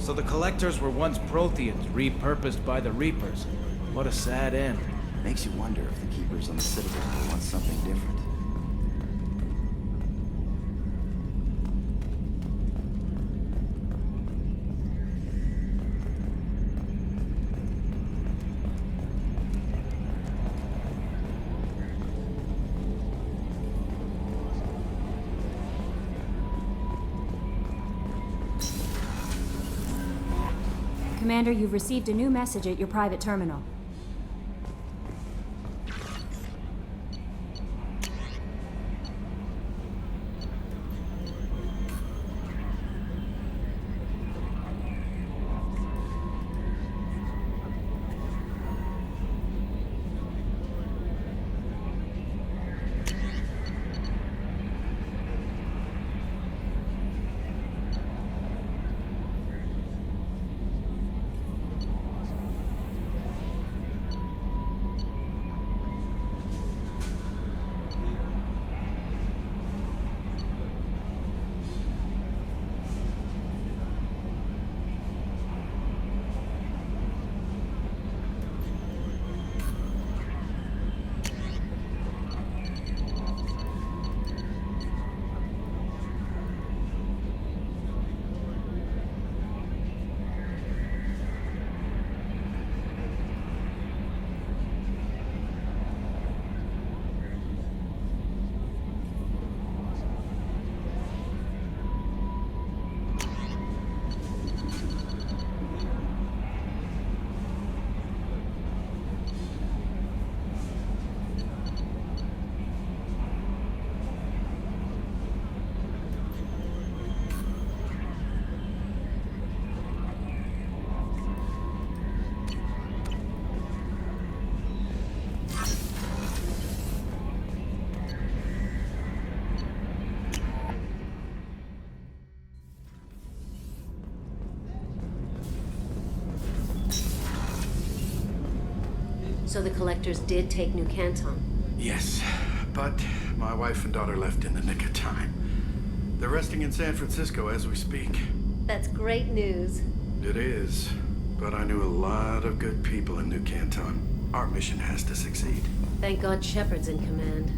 So the Collectors were once Protheans, repurposed by the Reapers. What a sad end. Makes you wonder if the Keepers on the Citadel will want something different. Commander, you've received a new message at your private terminal. So the Collectors did take New Canton? Yes, but my wife and daughter left in the nick of time. They're resting in San Francisco as we speak. That's great news. It is, but I knew a lot of good people in New Canton. Our mission has to succeed. Thank God Shepard's in command.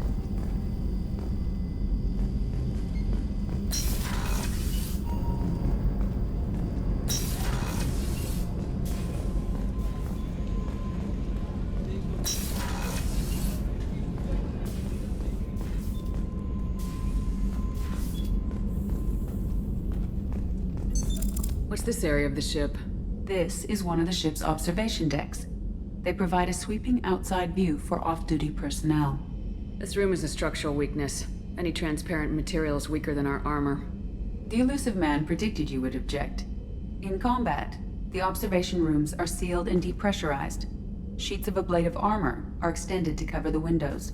What's this area of the ship? This is one of the ship's observation decks. They provide a sweeping outside view for off-duty personnel. This room is a structural weakness. Any transparent material is weaker than our armor. The elusive man predicted you would object. In combat, the observation rooms are sealed and depressurized. Sheets of ablative armor are extended to cover the windows.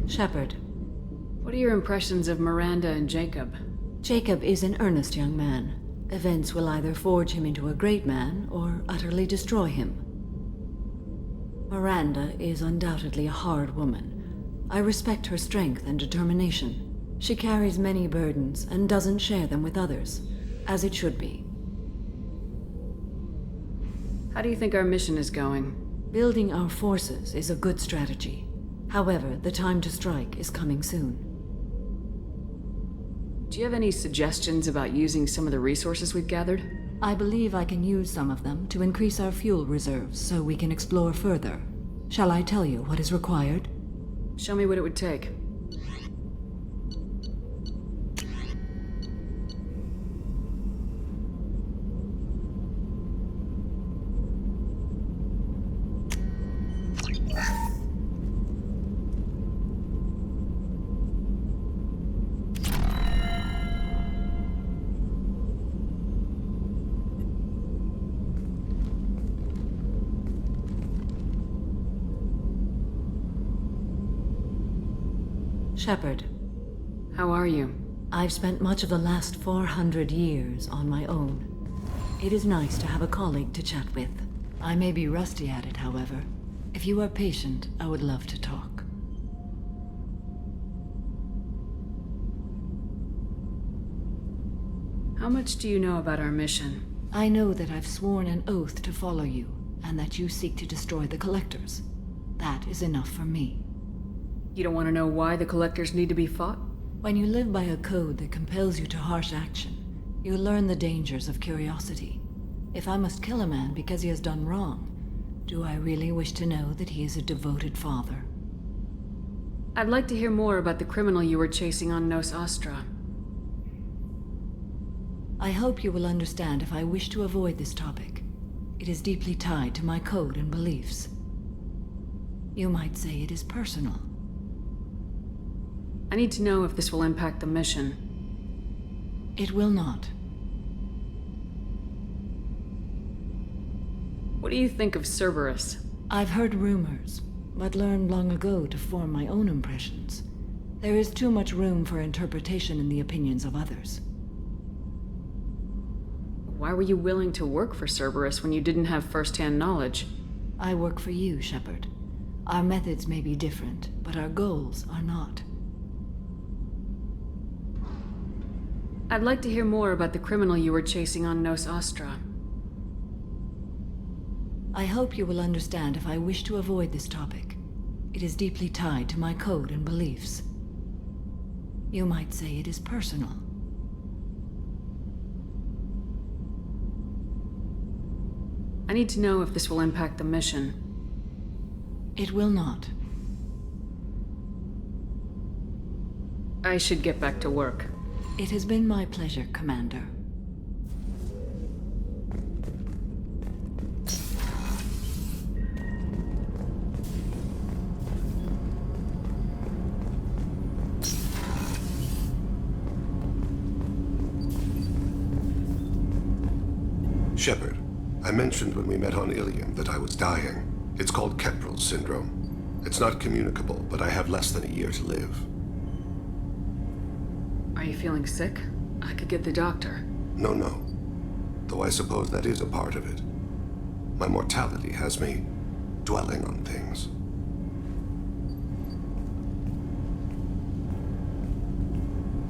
Shepard. What are your impressions of Miranda and Jacob? Jacob is an earnest young man. Events will either forge him into a great man or utterly destroy him. Miranda is undoubtedly a hard woman. I respect her strength and determination. She carries many burdens and doesn't share them with others, as it should be. How do you think our mission is going? Building our forces is a good strategy. However, the time to strike is coming soon. Do you have any suggestions about using some of the resources we've gathered? I believe I can use some of them to increase our fuel reserves so we can explore further. Shall I tell you what is required? Show me what it would take. Shepard. How are you? I've spent much of the last 400 years on my own. It is nice to have a colleague to chat with. I may be rusty at it, however. If you are patient, I would love to talk. How much do you know about our mission? I know that I've sworn an oath to follow you, and that you seek to destroy the Collectors. That is enough for me. You don't want to know why the Collectors need to be fought? When you live by a code that compels you to harsh action, you learn the dangers of curiosity. If I must kill a man because he has done wrong, do I really wish to know that he is a devoted father? I'd like to hear more about the criminal you were chasing on Nos Astra. I hope you will understand if I wish to avoid this topic. It is deeply tied to my code and beliefs. You might say it is personal. I need to know if this will impact the mission. It will not. What do you think of Cerberus? I've heard rumors, but learned long ago to form my own impressions. There is too much room for interpretation in the opinions of others. Why were you willing to work for Cerberus when you didn't have first-hand knowledge? I work for you, Shepard. Our methods may be different, but our goals are not. I'd like to hear more about the criminal you were chasing on Nos Astra. I hope you will understand if I wish to avoid this topic. It is deeply tied to my code and beliefs. You might say it is personal. I need to know if this will impact the mission. It will not. I should get back to work. It has been my pleasure, Commander. Shepard, I mentioned when we met on Ilium that I was dying. It's called Kestrel syndrome. It's not communicable, but I have less than a year to live. Are you feeling sick? I could get the doctor. No. Though I suppose that is a part of it. My mortality has me dwelling on things.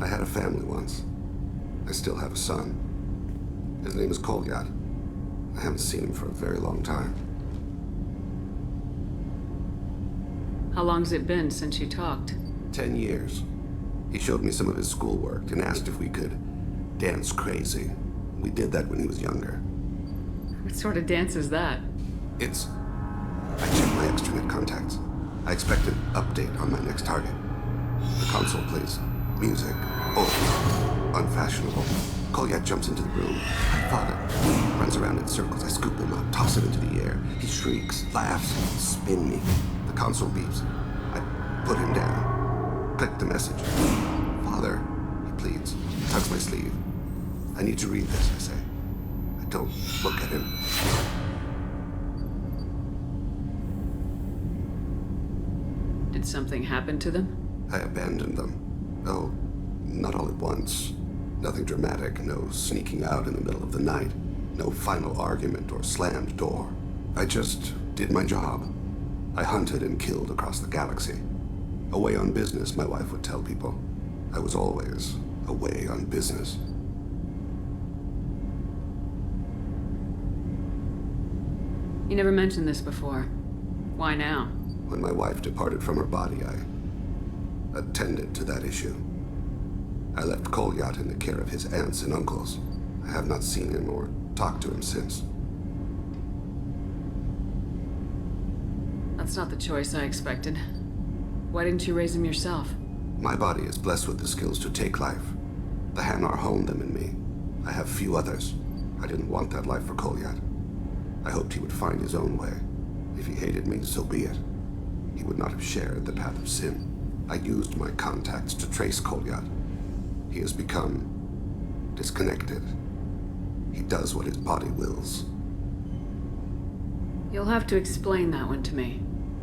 I had a family once. I still have a son. His name is Kolyat. I haven't seen him for a very long time. How long's it been since you talked? 10 years. He showed me some of his schoolwork and asked if we could dance crazy. We did that when he was younger. What sort of dance is that? I checked my extranet contacts. I expect an update on my next target. The console plays music. Old. Unfashionable. Kolyat jumps into the room. My father runs around in circles. I scoop him up, toss him into the air. He shrieks, laughs, spin me. The console beeps. I put him down. Click the message. Father, he pleads. Tugs my sleeve. I need to read this, I say. I don't look at him. Did something happen to them? I abandoned them. Oh, not all at once. Nothing dramatic, no sneaking out in the middle of the night, no final argument or slammed door. I just did my job. I hunted and killed across the galaxy. Away on business, my wife would tell people. I was always away on business. You never mentioned this before. Why now? When my wife departed from her body, I attended to that issue. I left Kolyat in the care of his aunts and uncles. I have not seen him or talked to him since. That's not the choice I expected. Why didn't you raise him yourself? My body is blessed with the skills to take life. The Hanar honed them in me. I have few others. I didn't want that life for Kolyat. I hoped he would find his own way. If he hated me, so be it. He would not have shared the path of sin. I used my contacts to trace Kolyat. He has become disconnected. He does what his body wills. You'll have to explain that one to me.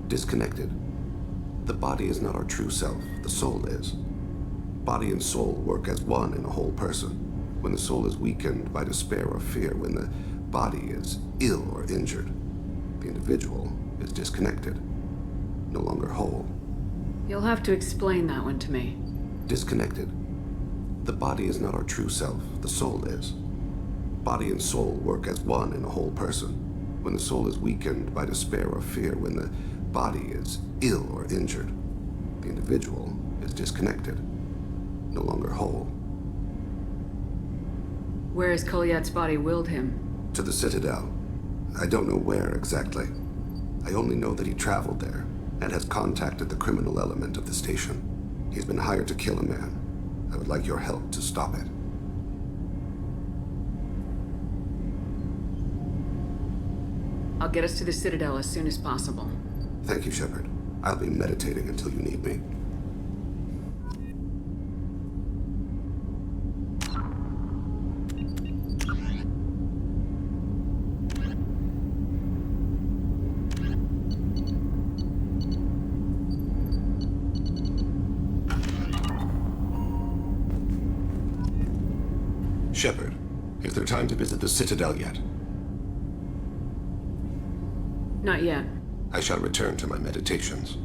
Disconnected. The body is not our true self. The soul is. Body and soul work as one in a whole person. When the soul is weakened by despair or fear, when the body is ill or injured, the individual is disconnected, no longer whole. You'll have to explain that one to me. Disconnected. The body is not our true self, the soul is. Body and soul work as one in a whole person. When the soul is weakened by despair or fear, when the body is ill or injured, the individual is disconnected, no longer whole. Where has Kolyat's body willed him? To the Citadel. I don't know where exactly. I only know that he traveled there and has contacted the criminal element of the station. He's been hired to kill a man. I would like your help to stop it. I'll get us to the Citadel as soon as possible. Thank you, Shepard. I'll be meditating until you need me. Shepard, is there time to visit the Citadel yet? Not yet. I shall return to my meditations.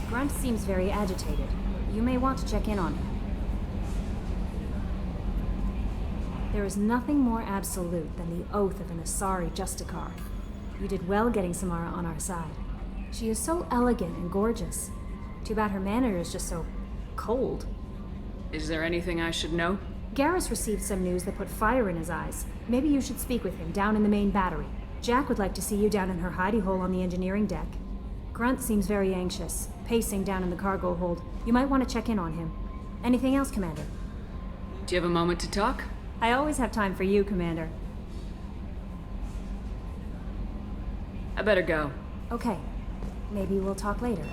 Grunt seems very agitated. You may want to check in on him. There is nothing more absolute than the oath of an Asari Justicar. You did well getting Samara on our side. She is so elegant and gorgeous. Too bad her manner is just so cold. Is there anything I should know? Garrus received some news that put fire in his eyes. Maybe you should speak with him down in the main battery. Jack would like to see you down in her hidey hole on the engineering deck. Grunt seems very anxious, pacing down in the cargo hold. You might want to check in on him. Anything else, Commander? Do you have a moment to talk? I always have time for you, Commander. I better go. Okay. Maybe we'll talk later.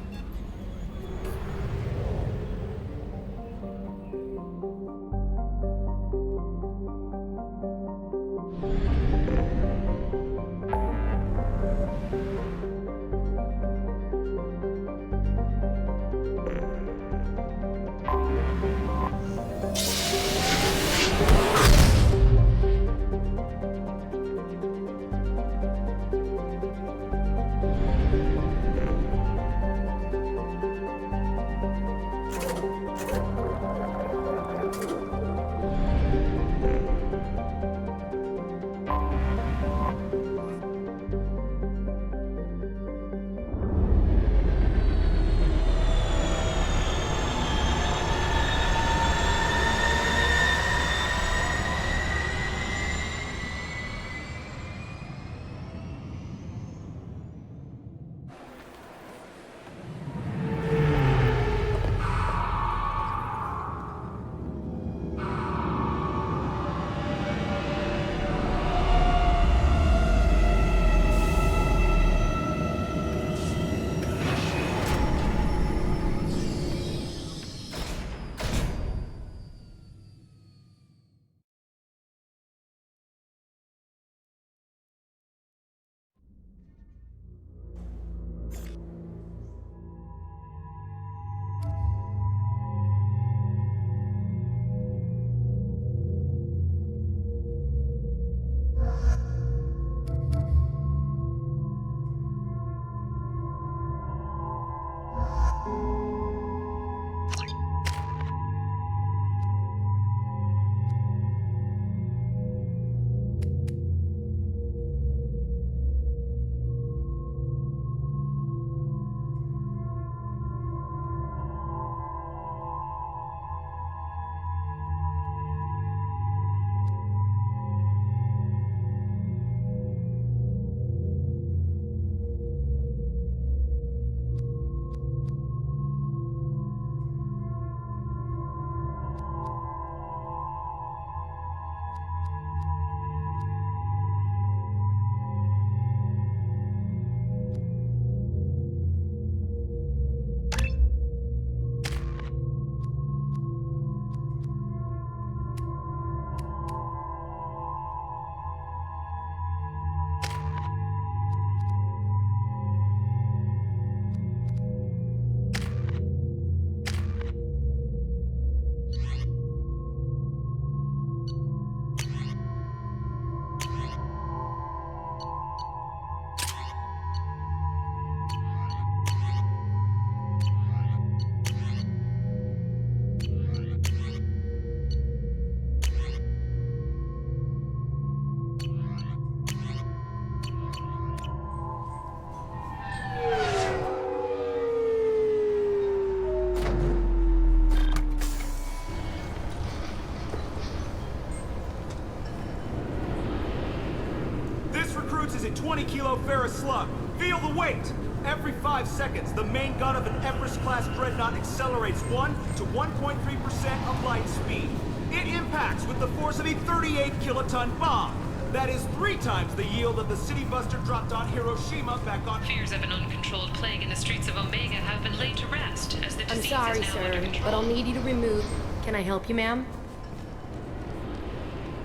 recruits is a 20 kilo ferrous slug. Feel the weight! Every 5 seconds, the main gun of an Empress-class dreadnought accelerates 1 to 1.3% of light speed. It impacts with the force of a 38 kiloton bomb. That is 3 times the yield of the city buster dropped on Hiroshima back on... Fears of an uncontrolled plague in the streets of Omega have been laid to rest, as the I'm disease sorry, is now sir, under control. but I'll need you to remove... Can I help you, ma'am?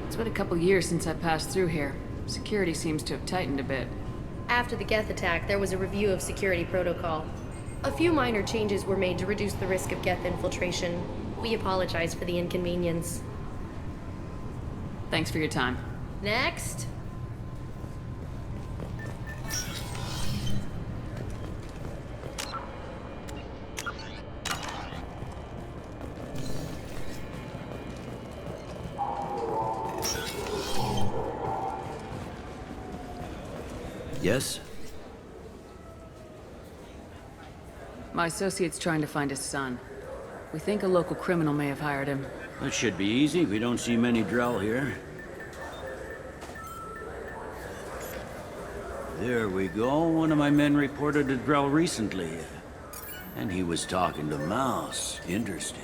It's been a couple years since I passed through here. Security seems to have tightened a bit. After the Geth attack, there was a review of security protocol. A few minor changes were made to reduce the risk of Geth infiltration. We apologize for the inconvenience. Thanks for your time. Next. Yes? My associate's trying to find his son. We think a local criminal may have hired him. That should be easy. We don't see many Drell here. There we go. One of my men reported a Drell recently. And he was talking to Mouse. Interesting.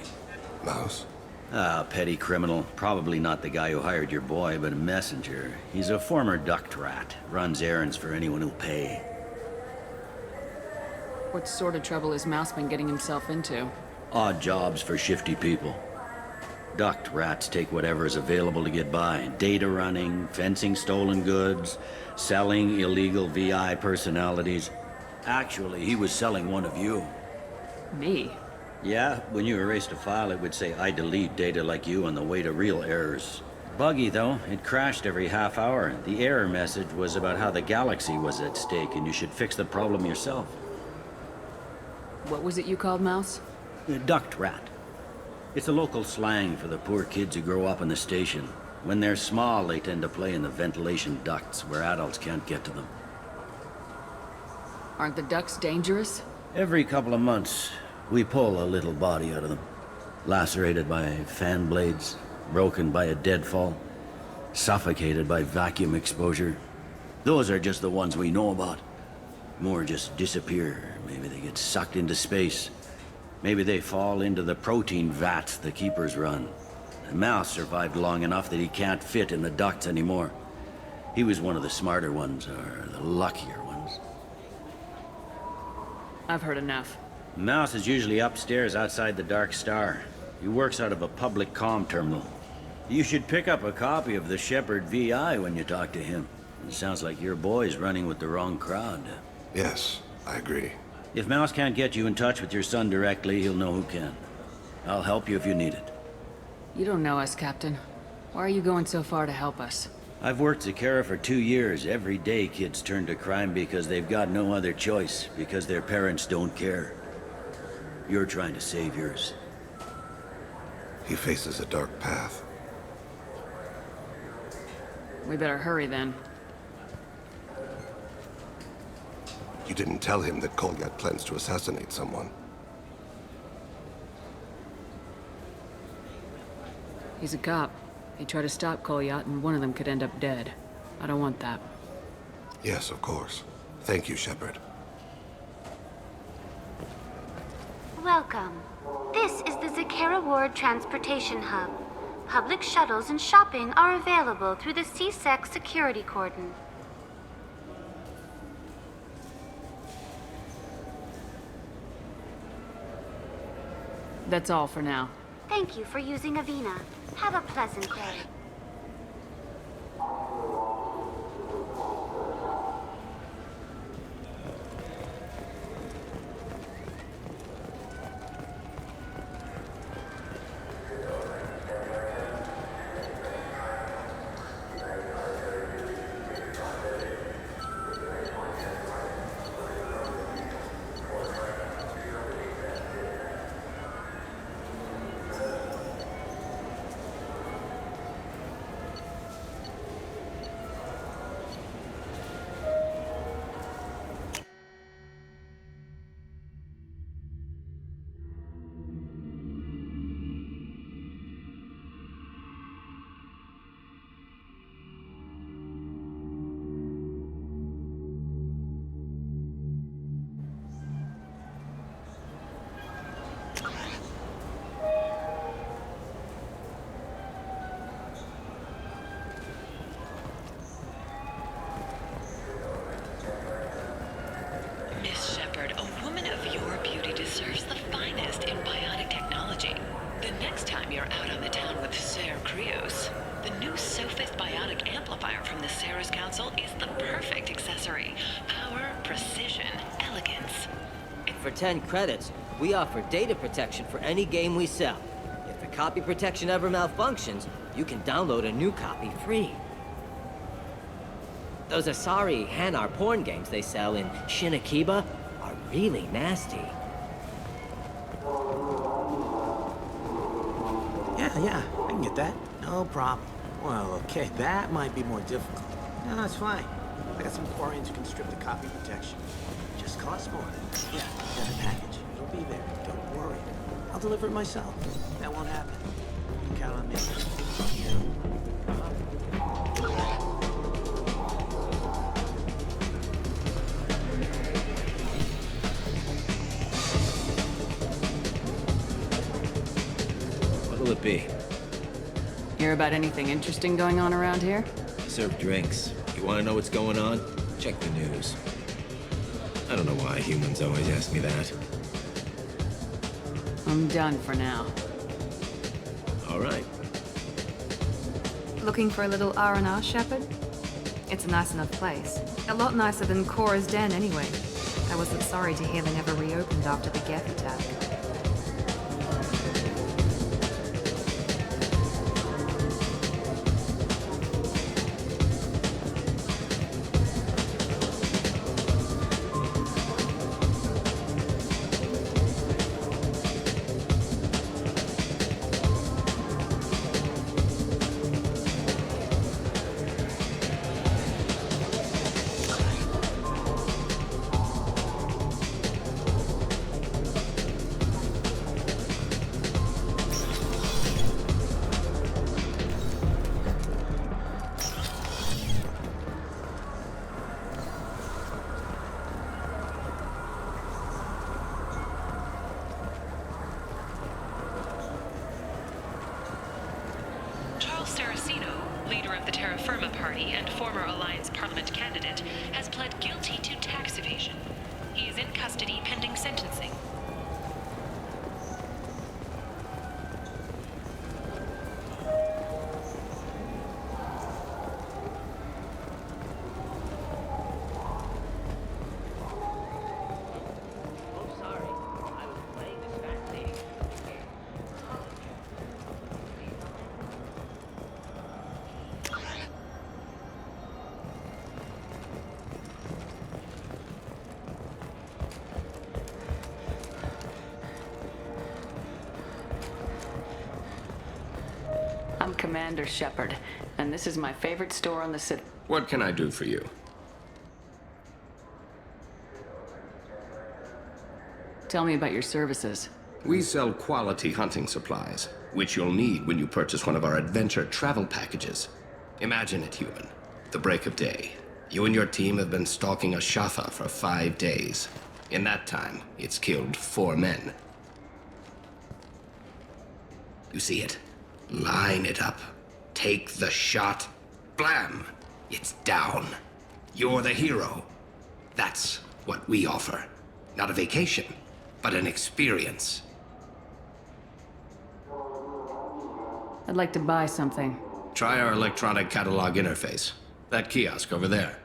Mouse? Ah, petty criminal. Probably not the guy who hired your boy, but a messenger. He's a former duct rat. Runs errands for anyone who'll pay. What sort of trouble has Mouse been getting himself into? Odd jobs for shifty people. Duct rats take whatever is available to get by. Data running, fencing stolen goods, selling illegal VI personalities. Actually, he was selling one of you. Me? Yeah, when you erased a file, it would say, I delete data like you on the way to real errors. Buggy, though. It crashed every half hour. The error message was about how the galaxy was at stake, and you should fix the problem yourself. What was it you called Mouse? A duct rat. It's a local slang for the poor kids who grow up in the station. When they're small, they tend to play in the ventilation ducts where adults can't get to them. Aren't the ducts dangerous? Every couple of months, we pull a little body out of them. Lacerated by fan blades, broken by a deadfall, suffocated by vacuum exposure. Those are just the ones we know about. More just disappear. Maybe they get sucked into space. Maybe they fall into the protein vats the Keepers run. The Mouse survived long enough that he can't fit in the ducts anymore. He was one of the smarter ones, or the luckier ones. I've heard enough. Mouse is usually upstairs outside the Dark Star. He works out of a public comm terminal. You should pick up a copy of the Shepherd VI when you talk to him. It sounds like your boy's running with the wrong crowd. Yes, I agree. If Mouse can't get you in touch with your son directly, he'll know who can. I'll help you if you need it. You don't know us, Captain. Why are you going so far to help us? I've worked Zakera for 2 years. Every day kids turn to crime because they've got no other choice, because their parents don't care. You're trying to save yours. He faces a dark path. We better hurry then. You didn't tell him that Kolyat plans to assassinate someone. He's a cop. He tried to stop Kolyat, and one of them could end up dead. I don't want that. Yes, of course. Thank you, Shepard. Welcome. This is the Zakera Ward Transportation Hub. Public shuttles and shopping are available through the C-Sec security cordon. That's all for now. Thank you for using Avina. Have a pleasant day. For 10 credits, we offer data protection for any game we sell. If the copy protection ever malfunctions, you can download a new copy free. Those Asari Hanar porn games they sell in Shinakiba are really nasty. Yeah, I can get that. No problem. Well, okay, that might be more difficult. No, that's fine. I got some Quarians who can strip the copy protection. Just costs more. Yeah, got a package. It'll be there. Don't worry. I'll deliver it myself. That won't happen. You can count on me. What'll it be? Hear about anything interesting going on around here? Serve drinks. You want to know what's going on? Check the news. I don't know why humans always ask me that. I'm done for now. All right. Looking for a little R&R, Shepard? It's a nice enough place. A lot nicer than Cora's den, anyway. I wasn't sorry to hear they never reopened after the Geth attack. and former Alliance Parliament candidate, has pled guilty to tax evasion. He is in custody pending sentencing. I'm Commander Shepard, and this is my favorite store on the city. What can I do for you? Tell me about your services. We sell quality hunting supplies, which you'll need when you purchase one of our adventure travel packages. Imagine it, human. The break of day. You and your team have been stalking a Shafa for 5 days. In that time, it's killed 4 men. You see it? Line it up. Take the shot. Blam! It's down. You're the hero. That's what we offer. Not a vacation, but an experience. I'd like to buy something. Try our electronic catalog interface. That kiosk over there.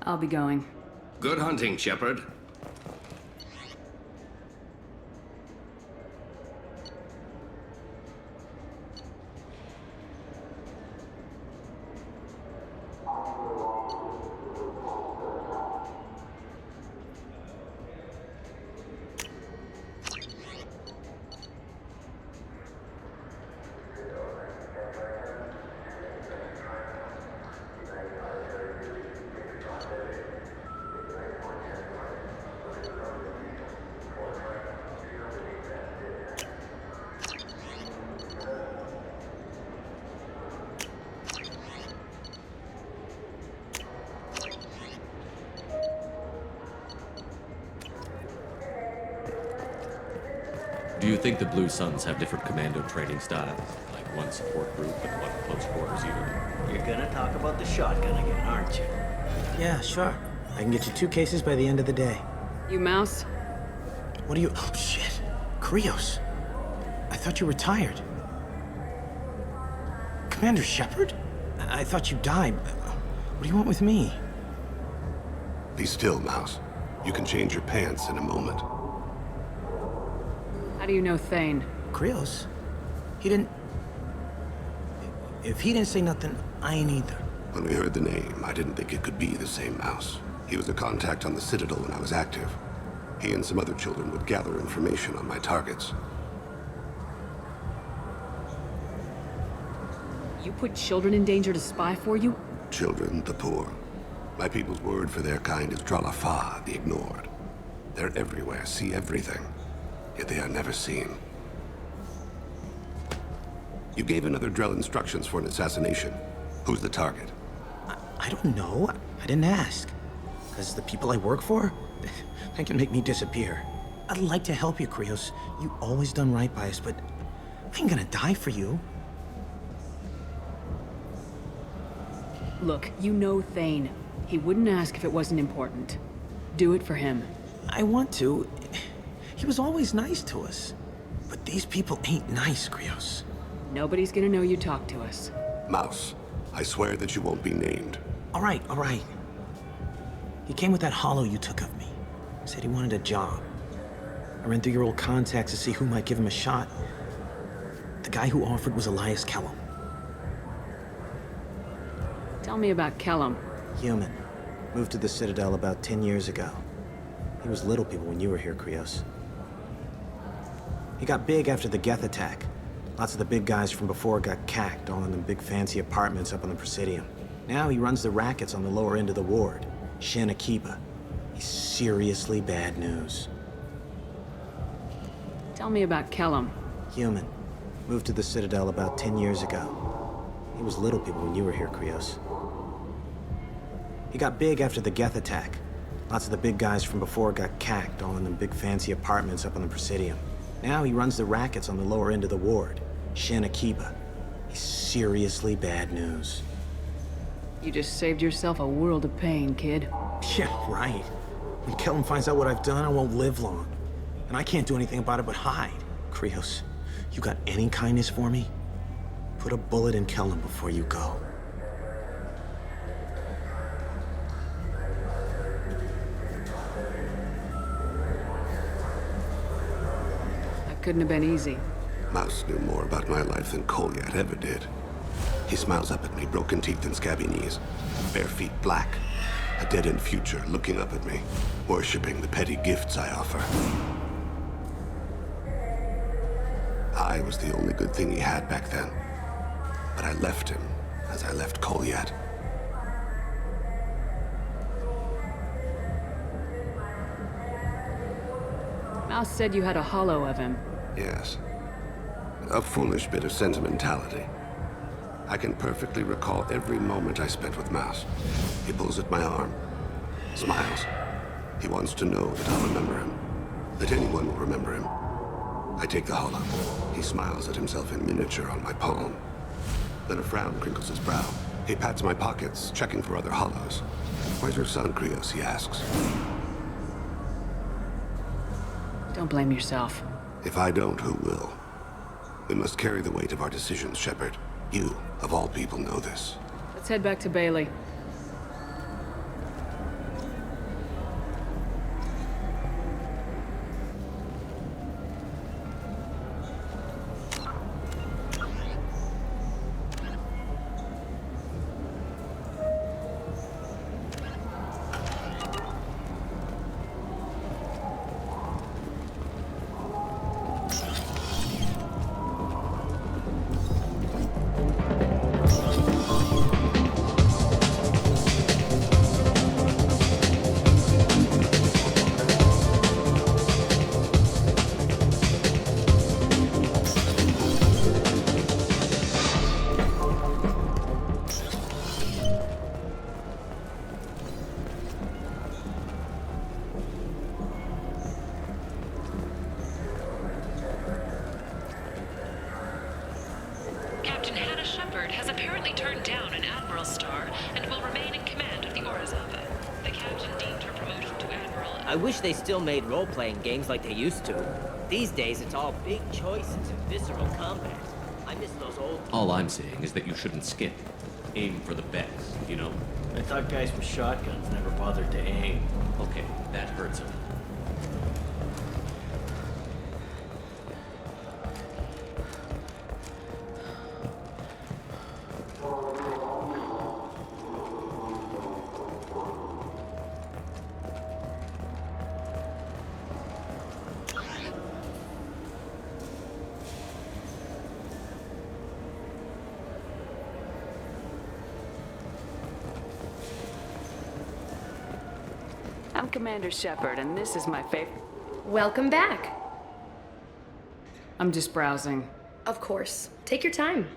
I'll be going. Good hunting, Shepard. Do you think the Blue Suns have different commando training styles? Like one support group and one close quarters unit? You're gonna talk about the shotgun again, aren't you? Yeah, sure. I can get you 2 cases by the end of the day. You mouse? What do you... Oh, shit. Krios. I thought you retired. Commander Shepard? I thought you died. What do you want with me? Be still, Mouse. You can change your pants in a moment. How do you know Thane? Krios? He didn't... If he didn't say nothing, I ain't either. When we heard the name, I didn't think it could be the same mouse. He was a contact on the Citadel when I was active. He and some other children would gather information on my targets. You put children in danger to spy for you? Children, the poor. My people's word for their kind is Dralafa, the ignored. They're everywhere, see everything, yet they are never seen. You gave another Drell instructions for an assassination. Who's the target? I don't know. I didn't ask. Because the people I work for, they can make me disappear. I'd like to help you, Krios. You always done right by us, but I ain't gonna die for you. Look, you know Thane. He wouldn't ask if it wasn't important. Do it for him. I want to. He was always nice to us. But these people ain't nice, Krios. Nobody's gonna know you talked to us. Mouse, I swear that you won't be named. All right. He came with that hollow you took of me. Said he wanted a job. I ran through your old contacts to see who might give him a shot. The guy who offered was Elias Kellum. Tell me about Kellum. Human. Moved to the Citadel about 10 years ago. He was little people when you were here, Krios. He got big after the Geth attack. Lots of the big guys from before got cacked, all in them big fancy apartments up on the Presidium. Now he runs the rackets on the lower end of the ward, Shin Akiba. He's seriously bad news. Tell me about Kellum. Human. Moved to the Citadel about 10 years ago. He was little people when you were here, Krios. He got big after the Geth attack. Lots of the big guys from before got cacked, all in them big fancy apartments up on the Presidium. Now he runs the rackets on the lower end of the ward, Shin Akiba. He's seriously bad news. You just saved yourself a world of pain, kid. Yeah, right. When Kellum finds out what I've done, I won't live long. And I can't do anything about it but hide. Krios, you got any kindness for me? Put a bullet in Kellum before you go. That couldn't have been easy. Mouse knew more about my life than Kolyat ever did. He smiles up at me, broken teeth and scabby knees. Bare feet black. A dead-end future looking up at me, worshipping the petty gifts I offer. I was the only good thing he had back then. But I left him, as I left Kolyat. Mouse said you had a hollow of him. Yes. A foolish bit of sentimentality. I can perfectly recall every moment I spent with Mouse. He pulls at my arm, smiles. He wants to know that I'll remember him, that anyone will remember him. I take the hollow. He smiles at himself in miniature on my palm. Then a frown crinkles his brow. He pats my pockets, checking for other hollows. Where's your son, Krios? He asks. Don't blame yourself. If I don't, who will? We must carry the weight of our decisions, Shepard. You, of all people, know this. Let's head back to Bailey. has apparently turned down an Admiral's star and will remain in command of the Orizaba. The captain deemed her promotion to Admiral... I wish they still made role-playing games like they used to. These days, it's all big choices and visceral combat. I miss those old... All I'm saying is that you shouldn't skip. Aim for the best, you know? I thought guys with shotguns never bothered to aim. Okay, that hurts him. I'm Commander Shepard, and this is my favorite. Welcome back. I'm just browsing. Of course. Take your time.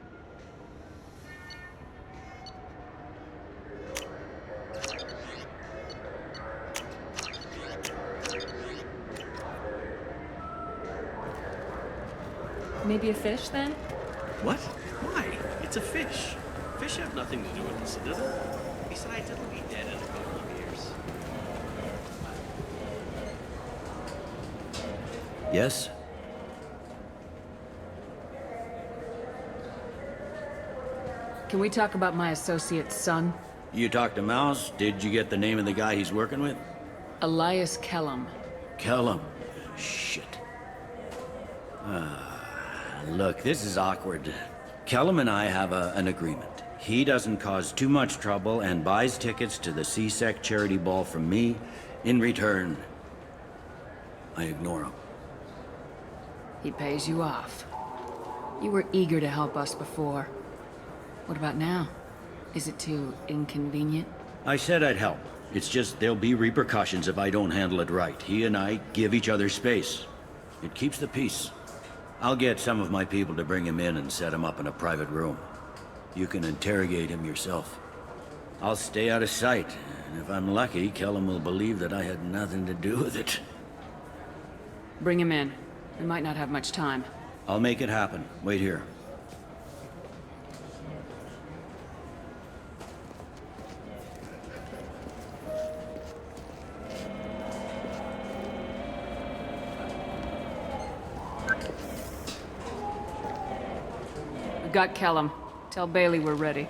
Maybe a fish, then? What? Why? It's a fish. Fish have nothing to do with this, does it? Besides, it'll be dead in a couple of years. Yes? Can we talk about my associate's son? You talked to Mouse? Did you get the name of the guy he's working with? Elias Kellum. Kellum. Shit. Look, this is awkward. Kellum and I have an agreement. He doesn't cause too much trouble and buys tickets to the CSEC charity ball from me. In return, I ignore him. He pays you off. You were eager to help us before. What about now? Is it too inconvenient? I said I'd help. It's just there'll be repercussions if I don't handle it right. He and I give each other space. It keeps the peace. I'll get some of my people to bring him in and set him up in a private room. You can interrogate him yourself. I'll stay out of sight, and if I'm lucky, Kellum will believe that I had nothing to do with it. Bring him in. We might not have much time. I'll make it happen. Wait here. We got Kellum. Tell Bailey we're ready.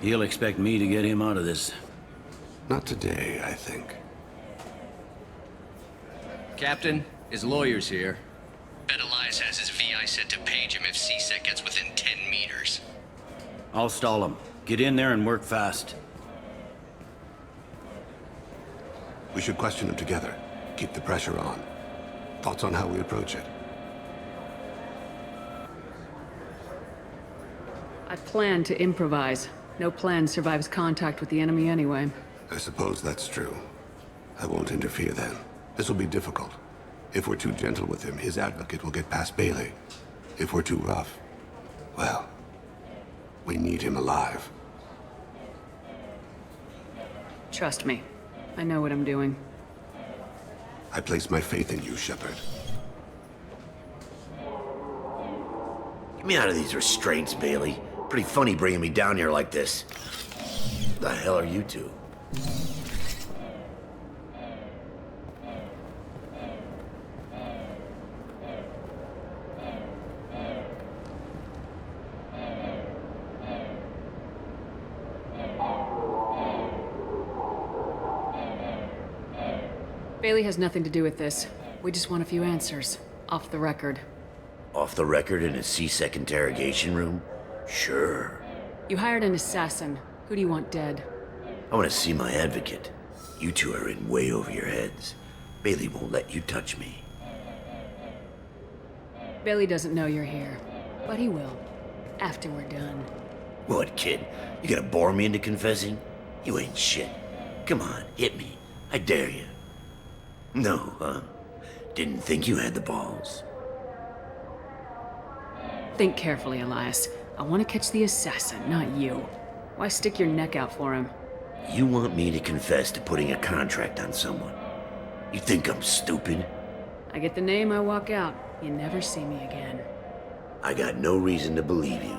He'll expect me to get him out of this. Not today, I think. Captain, his lawyer's here. Bet Elias has his VI set to page him if CSEC gets within 10 meters. I'll stall him. Get in there and work fast. We should question him together. Keep the pressure on. Thoughts on how we approach it? I plan to improvise. No plan survives contact with the enemy anyway. I suppose that's true. I won't interfere then. This will be difficult. If we're too gentle with him, his advocate will get past Bailey. If we're too rough, well, we need him alive. Trust me. I know what I'm doing. I place my faith in you, Shepard. Get me out of these restraints, Bailey. Pretty funny bringing me down here like this. What the hell are you two? Bailey has nothing to do with this. We just want a few answers. Off the record. Off the record in a CSEC interrogation room? Sure. You hired an assassin. Who do you want dead? I want to see my advocate. You two are in way over your heads. Bailey won't let you touch me. Bailey doesn't know you're here. But he will. After we're done. What, kid? You gonna bore me into confessing? You ain't shit. Come on, hit me. I dare you. No, huh? Didn't think you had the balls. Think carefully, Elias. I want to catch the assassin, not you. Why stick your neck out for him? You want me to confess to putting a contract on someone? You think I'm stupid? I get the name, I walk out. You never see me again. I got no reason to believe you.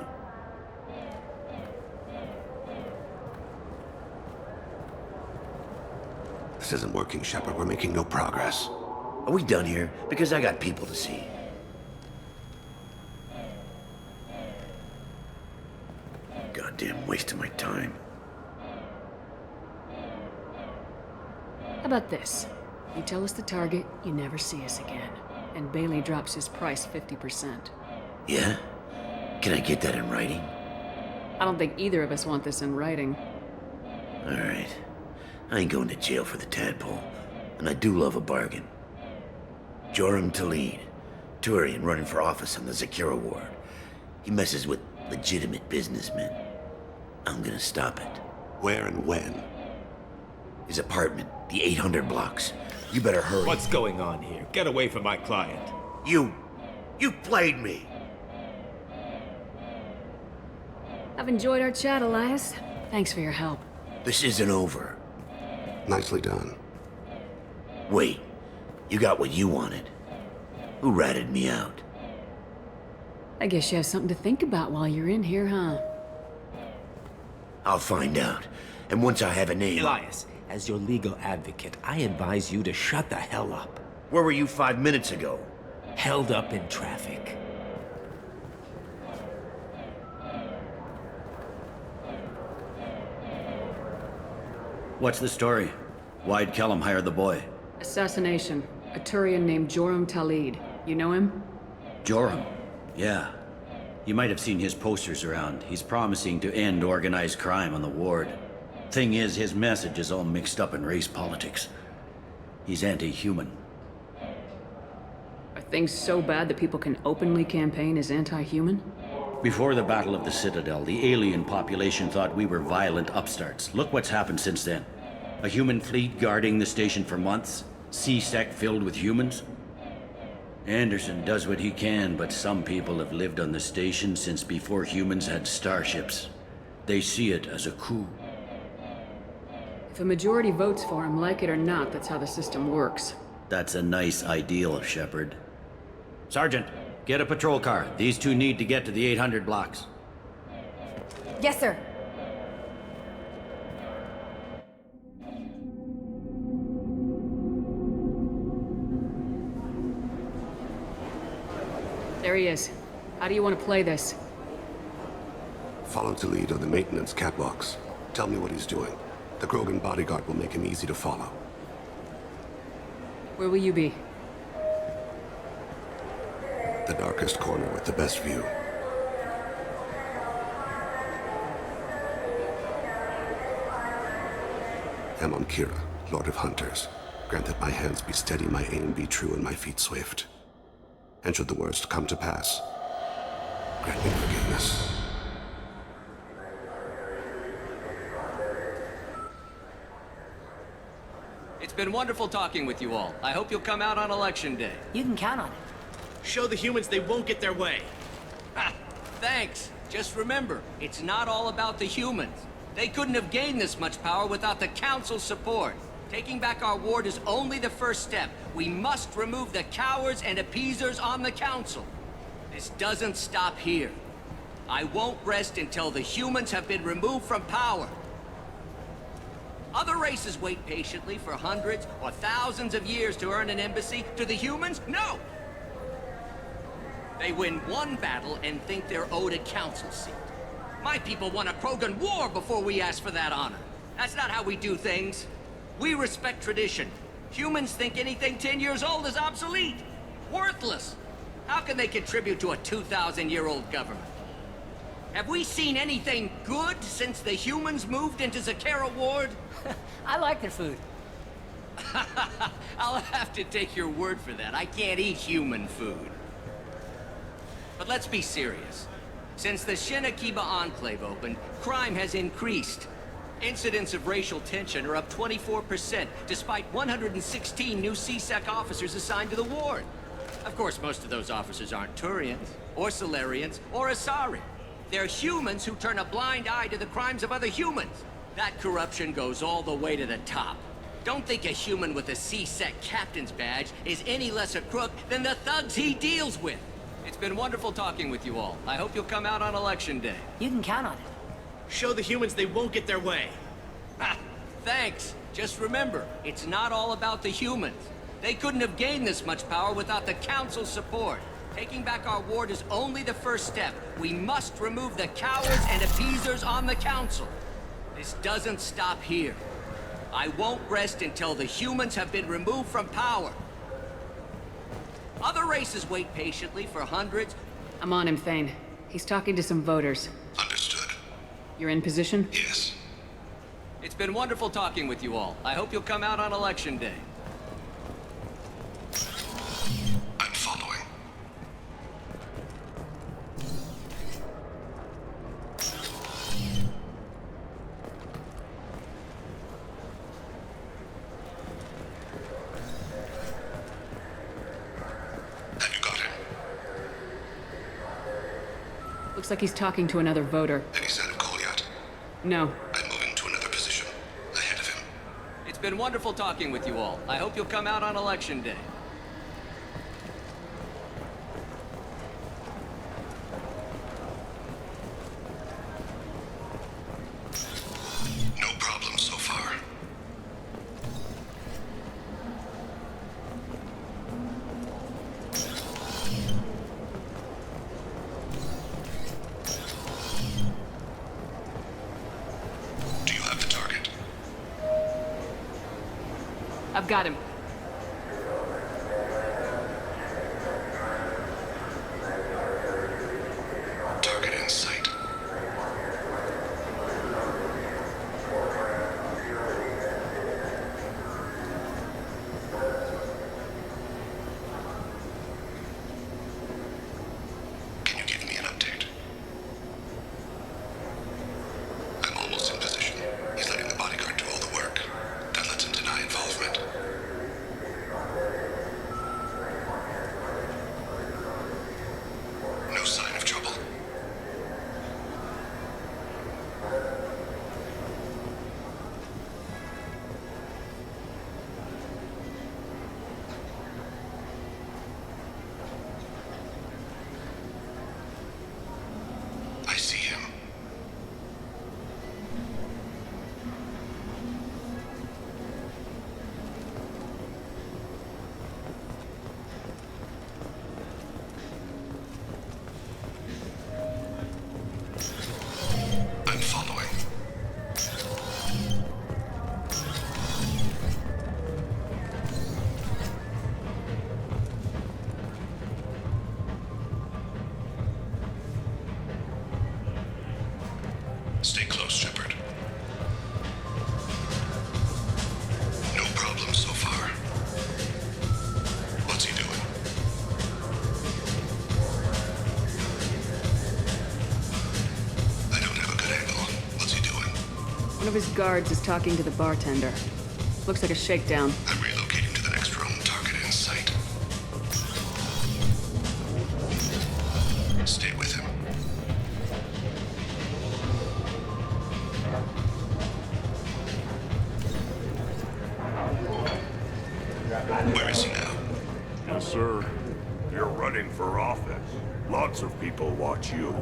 This isn't working, Shepard. We're making no progress. Are we done here? Because I got people to see. Goddamn waste of my time. How about this? You tell us the target, you never see us again. And Bailey drops his price 50%. Yeah? Can I get that in writing? I don't think either of us want this in writing. Alright. I ain't going to jail for the tadpole, and I do love a bargain. Joram Talid, Turian running for office on the Zakira ward. He messes with legitimate businessmen. I'm gonna stop it. Where and when? His apartment, the 800 blocks. You better hurry. What's going on here? Get away from my client. You played me. I've enjoyed our chat, Elias. Thanks for your help. This isn't over. Nicely done. Wait, you got what you wanted. Who ratted me out? I guess you have something to think about while you're in here, huh? I'll find out. And once I have a name... Elias, as your legal advocate, I advise you to shut the hell up. Where were you 5 minutes ago? Held up in traffic. What's the story? Why'd Kellum hire the boy? Assassination. A Turian named Joram Talid. You know him? Joram? Yeah. You might have seen his posters around. He's promising to end organized crime on the ward. Thing is, his message is all mixed up in race politics. He's anti-human. Are things so bad that people can openly campaign as anti-human? Before the Battle of the Citadel, the alien population thought we were violent upstarts. Look what's happened since then. A human fleet guarding the station for months. C-Sec filled with humans. Anderson does what he can, but some people have lived on the station since before humans had starships. They see it as a coup. If a majority votes for him, like it or not, that's how the system works. That's a nice ideal, Shepard. Sergeant, get a patrol car. These two need to get to the 800 blocks. Yes, sir. There he is. How do you want to play this? Follow to lead on the maintenance catwalks. Tell me what he's doing. The Krogan bodyguard will make him easy to follow. Where will you be? The darkest corner with the best view. Amon Kira, Lord of Hunters. Grant that my hands be steady, my aim be true, and my feet swift. And should the worst come to pass, grant me forgiveness. It's been wonderful talking with you all. I hope you'll come out on Election Day. You can count on it. Show the humans they won't get their way. Ha! Thanks. Just remember, it's not all about the humans. They couldn't have gained this much power without the Council's support. Taking back our ward is only the first step. We must remove the cowards and appeasers on the Council. This doesn't stop here. I won't rest until the humans have been removed from power. Other races wait patiently for hundreds or thousands of years to earn an embassy. To the humans, no! They win one battle and think they're owed a council seat. My people won a Krogan war before we asked for that honor. That's not how we do things. We respect tradition. Humans think anything 10 years old is obsolete. Worthless. How can they contribute to a 2,000-year-old government? Have we seen anything good since the humans moved into Zakira ward? I like their food. I'll have to take your word for that. I can't eat human food. But let's be serious. Since the Shinakiba Enclave opened, crime has increased. Incidents of racial tension are up 24%, despite 116 new C-Sec officers assigned to the ward. Of course, most of those officers aren't Turians, or Solarians, or Asari. They're humans who turn a blind eye to the crimes of other humans. That corruption goes all the way to the top. Don't think a human with a C-Sec captain's badge is any less a crook than the thugs he deals with. It's been wonderful talking with you all. I hope you'll come out on Election Day. You can count on it. Show the humans they won't get their way. Ha! Thanks. Just remember, it's not all about the humans. They couldn't have gained this much power without the Council's support. Taking back our ward is only the first step. We must remove the cowards and appeasers on the council. This doesn't stop here. I won't rest until the humans have been removed from power. Other races wait patiently for hundreds. I'm on him, Thane. He's talking to some voters. Understood. You're in position? Yes. It's been wonderful talking with you all. I hope you'll come out on election day. I'm following. Have you got him? Looks like he's talking to another voter. Any sign of Cole yet? No. I'm moving to another position. Ahead of him. It's been wonderful talking with you all. I hope you'll come out on election day. No problem so far. Do you have the target? I've got him. Target in sight. Can you give me an update? I'm almost in position. He's letting the bodyguard do all the work. That lets him deny involvement. No sign of trouble. I see him. I'm following. Stay close, Shepard. No problem so far. What's he doing? I don't have a good angle. What's he doing? One of his guards is talking to the bartender. Looks like a shakedown. I'm relocating to the next room. Target in sight. Stay with him. Where is he now? Yes, sir. You're running for office. Lots of people watch you.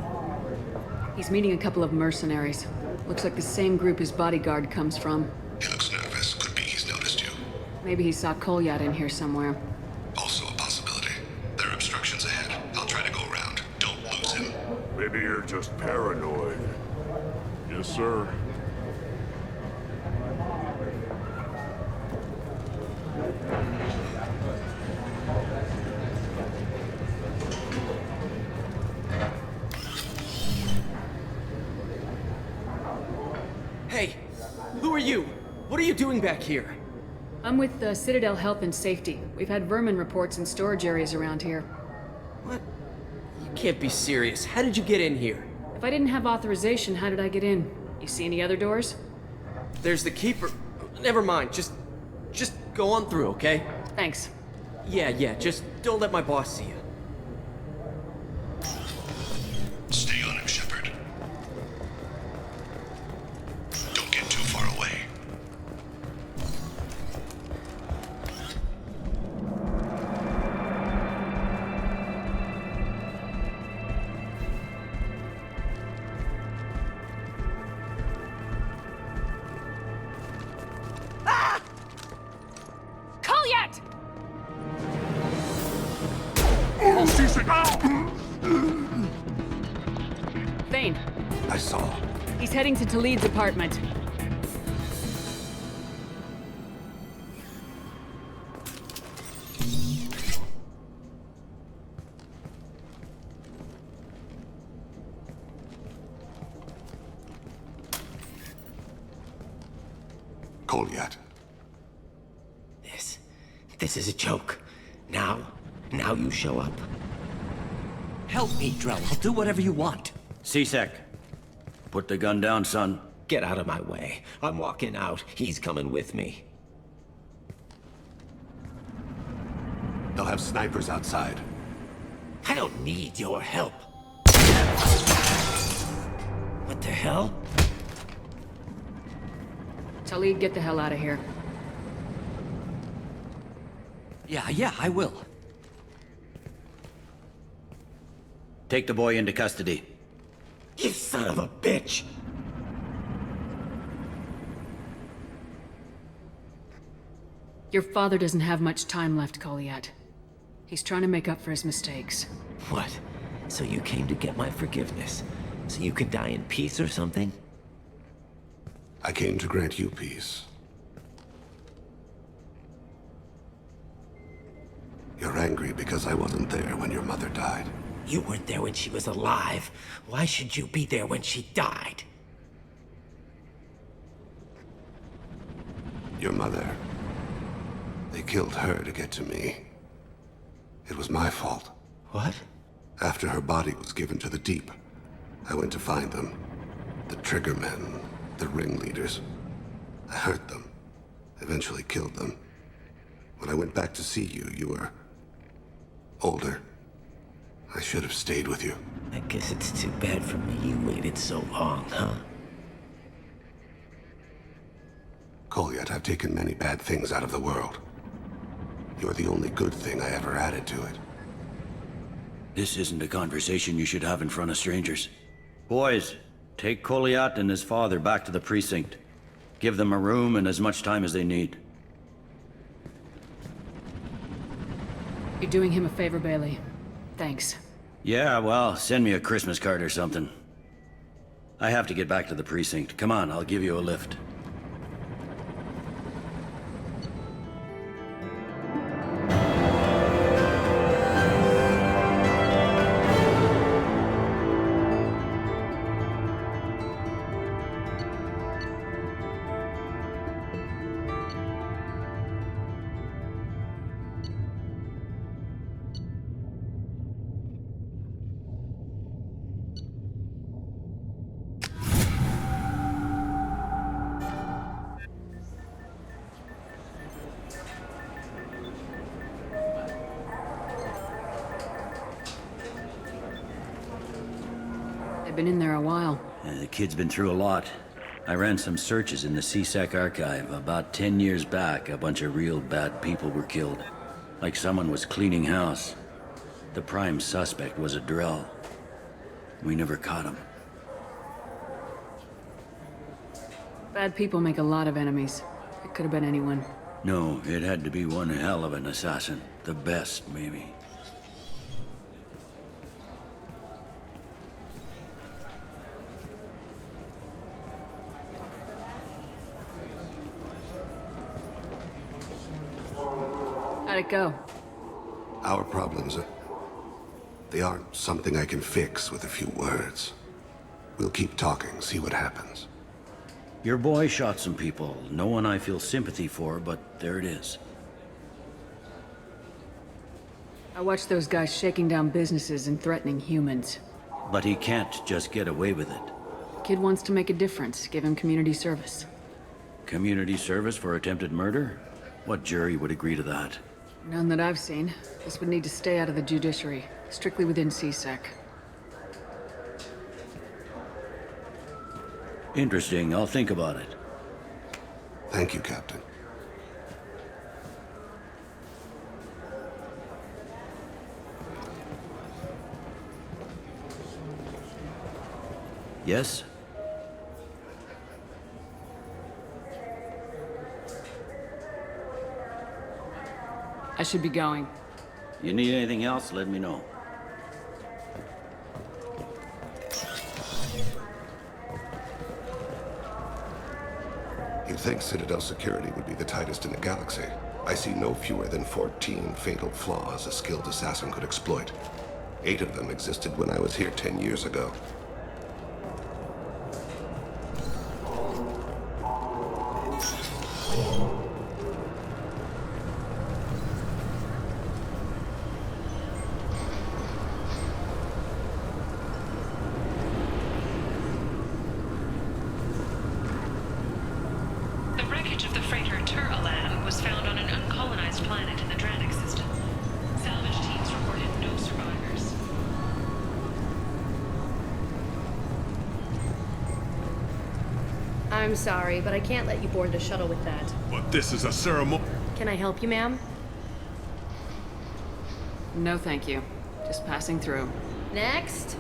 He's meeting a couple of mercenaries. Looks like the same group his bodyguard comes from. He looks nervous. Could be he's noticed you. Maybe he saw Kolyat in here somewhere. Also a possibility. There are obstructions ahead. I'll try to go around. Don't lose him. Maybe you're just paranoid. Yes, sir. Hey, who are you? What are you doing back here? I'm with the Citadel Health and Safety. We've had vermin reports in storage areas around here. What? You can't be serious. How did you get in here? If I didn't have authorization, how did I get in? You see any other doors? There's the keeper. Never mind. Just go on through, okay? Thanks. Yeah. Just don't let my boss see you. Stay on him, Shepard. Don't get too far away. Kolyat! Thane, I saw. he's heading to Talid's apartment. Kolyat. This is a joke. Now you show up. Help me, Drell. I'll do whatever you want. C-Sec, put the gun down, son. Get out of my way. I'm walking out. He's coming with me. They'll have snipers outside. I don't need your help. What the hell? Talid, get the hell out of here. Yeah, I will. Take the boy into custody. You son of a bitch! Your father doesn't have much time left, Kolyat. He's trying to make up for his mistakes. What? So you came to get my forgiveness? So you could die in peace or something? I came to grant you peace. You're angry because I wasn't there when your mother died. You weren't there when she was alive. Why should you be there when she died? Your mother. They killed her to get to me. It was my fault. What? After her body was given to the deep, I went to find them. The triggermen, the ringleaders. I hurt them. Eventually killed them. When I went back to see you, you were older. I should have stayed with you. I guess it's too bad for me you waited so long, huh? Kolyat, I've taken many bad things out of the world. You're the only good thing I ever added to it. This isn't a conversation you should have in front of strangers. Boys, take Kolyat and his father back to the precinct. Give them a room and as much time as they need. You're doing him a favor, Bailey. Thanks. Yeah, well, send me a Christmas card or something. I have to get back to the precinct. Come on, I'll give you a lift. They've been in there a while. The kid's been through a lot. I ran some searches in the C-Sec archive. About 10 years back, a bunch of real bad people were killed. Like someone was cleaning house. The prime suspect was a Drell. We never caught him. Bad people make a lot of enemies. It could have been anyone. No, it had to be one hell of an assassin. The best, maybe. How'd it go? Our problems they aren't something I can fix with a few words. We'll keep talking, see what happens. Your boy shot some people. No one I feel sympathy for, but there it is. I watched those guys shaking down businesses and threatening humans. But he can't just get away with it. Kid wants to make a difference. Give him community service. Community service for attempted murder? What jury would agree to that? None that I've seen. This would need to stay out of the judiciary. Strictly within C-Sec. Interesting. I'll think about it. Thank you, Captain. Yes? I should be going. You need anything else, let me know. think Citadel security would be the tightest in the galaxy. I see no fewer than 14 fatal flaws a skilled assassin could exploit. 8 of them existed when I was here 10 years ago. The wreckage of the freighter Tur-Alan was found on an uncolonized planet in the Dranik system. Salvage teams reported no survivors. I'm sorry, but I can't let you board the shuttle with that. But this is a ceremony. Can I help you, ma'am? No, thank you. Just passing through. Next.